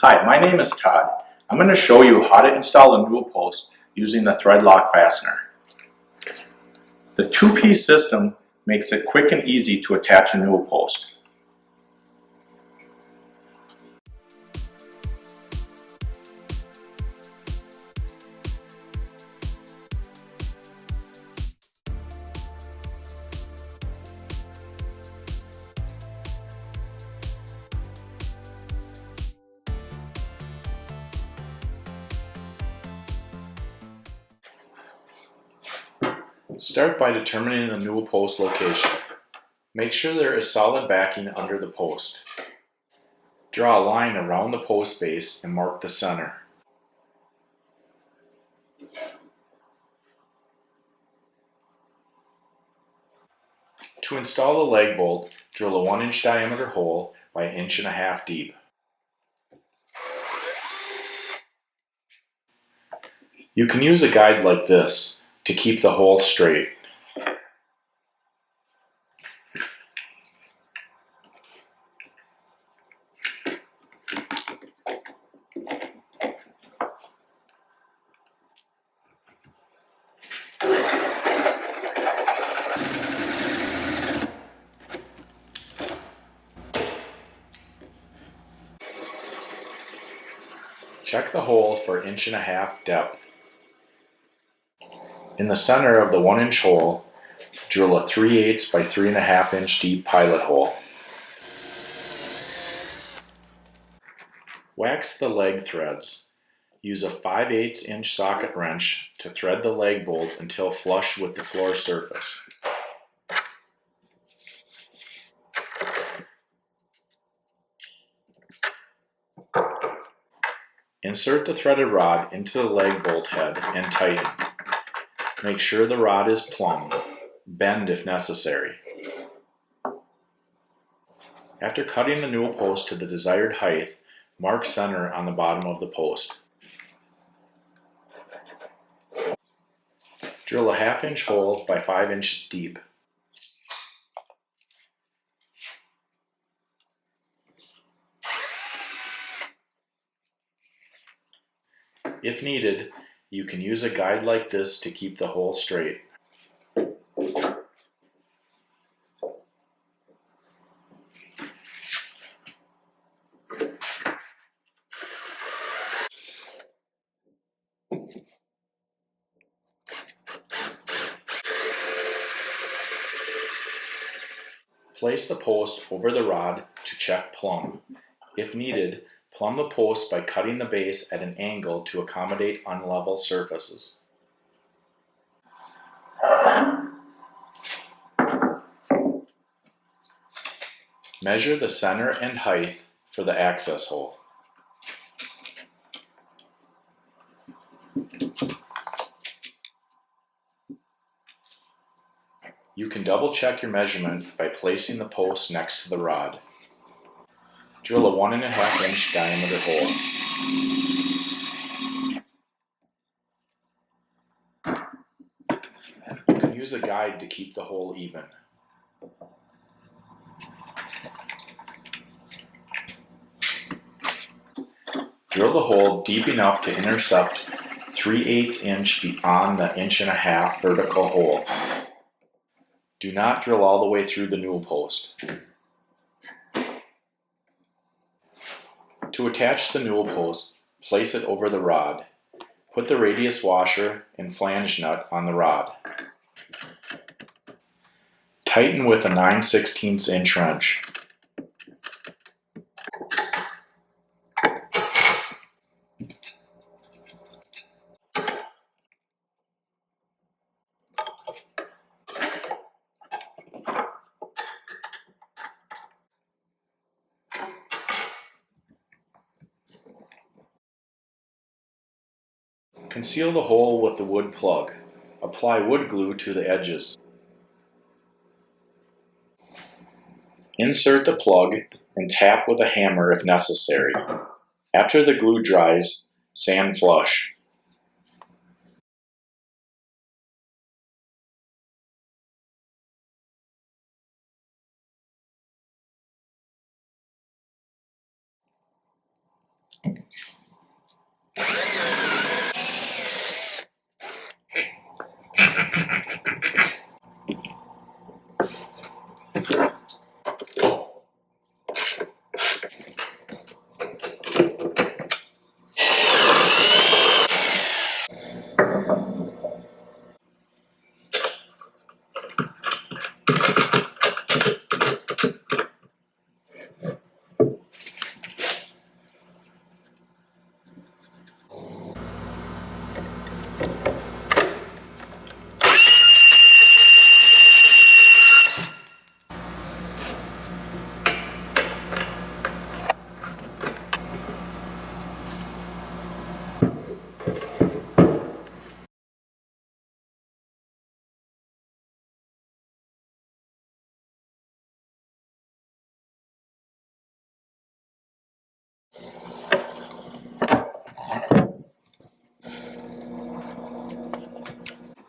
Hi, my name is Todd. I'm going to show you how to install a newel post using the ThreadLock fastener. The two-piece system makes it quick and easy to attach a newel post. Start by determining the newel post location. Make sure there is solid backing under the post. Draw a line around the post base and mark the center. To install the leg bolt, drill a 1-inch diameter hole by 1.5 inches deep. You can use a guide like this to keep the hole straight. Check the hole for 1.5 inches depth. In the center of the 1-inch hole, drill a 3/8 by 3.5 inch deep pilot hole. Wax the leg threads. Use a 5/8 inch socket wrench to thread the leg bolt until flush with the floor surface. Insert the threaded rod into the leg bolt head and tighten. Make sure the rod is plumb. Bend if necessary. After cutting the newel post to the desired height, mark center on the bottom of the post. Drill a 1/2 inch hole by 5 inches deep. If needed, you can use a guide like this to keep the hole straight. Place the post over the rod to check plumb. If needed, plumb the post by cutting the base at an angle to accommodate unlevel surfaces. Measure the center and height for the access hole. You can double check your measurement by placing the post next to the rod. Drill a 1.5 inch diameter hole. You can use a guide to keep the hole even. Drill the hole deep enough to intercept 3/8 inch beyond the 1.5 inch vertical hole. Do not drill all the way through the newel post. To attach the newel post, place it over the rod. Put the radius washer and flange nut on the rod. Tighten with a 9/16 inch wrench. Conceal the hole with the wood plug. Apply wood glue to the edges. Insert the plug and tap with a hammer if necessary. After the glue dries, sand flush.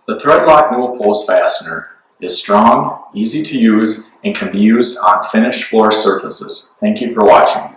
The ThreadLock Newel post fastener is strong, easy to use, and can be used on finished floor surfaces. Thank you for watching.